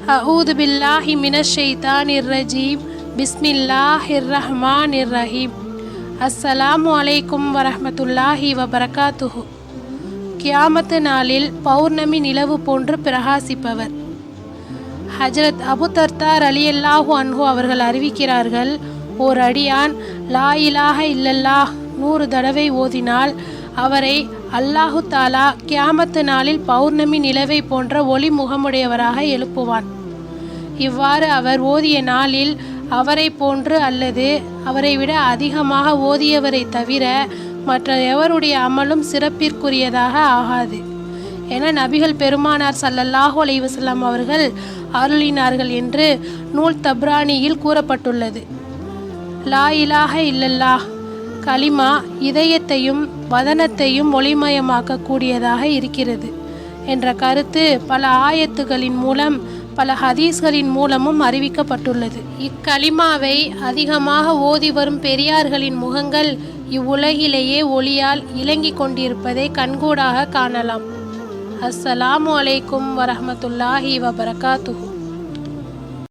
அஊது பில்லாஹி மினஷ் ஷைத்தானிர் ரஜீம். பிஸ்மில்லாஹிர் ரஹ்மானிர் ரஹீம். அஸ்ஸலாமு அலைக்கும் வரஹ்மத்துல்லாஹி வபரகாத்துஹு. கியாமத்து நாளில் பௌர்ணமி நிலவு போன்று பிரகாசிப்பவர். ஹஜ்ரத் அபு தர்தா ரலியல்லாஹு அன்ஹு அவர்கள் அறிவிக்கிறார்கள், ஓர் அடியான் லா இலாஹ இல்லல்லாஹ் 100 தடவை ஓதினால் அவரை அல்லாஹு தாலா கியாமத்து நாளில் பௌர்ணமி நிலவை போன்ற ஒளி முகமுடையவராக எழுப்புவான். இவ்வாறு அவர் ஓதிய நாளில் அவரை போன்று அல்லது அவரை விட அதிகமாக ஓதியவரை தவிர மற்ற எவருடைய அமலும் சிறப்பிற்குரியதாக ஆகாது என நபிகள் பெருமானார் ஸல்லல்லாஹு அலைஹி வஸல்லம் அவர்கள் அருளினார்கள் என்று நூல் தப்ரானியில் கூறப்பட்டுள்ளது. லா இலாஹ இல்லல்லாஹ் கலிமா இதயத்தையும் வதனத்தையும் ஒளிமயமாக்க கூடியதாக இருக்கிறது என்ற கருத்து பல ஆயத்துகளின் மூலம் பல ஹதீஸ்களின் மூலமும் அறிவிக்கப்பட்டுள்ளது. இக்கலிமாவை அதிகமாக ஓதி வரும் பெரியார்களின் முகங்கள் இவ்வுலகிலேயே ஒளியால் இலங்கிக் கொண்டிருப்பதை கண்கூடாக காணலாம். அஸ்ஸலாமு அலைக்கும் வரஹ்மத்துல்லாஹி வபரகாத்துஹு.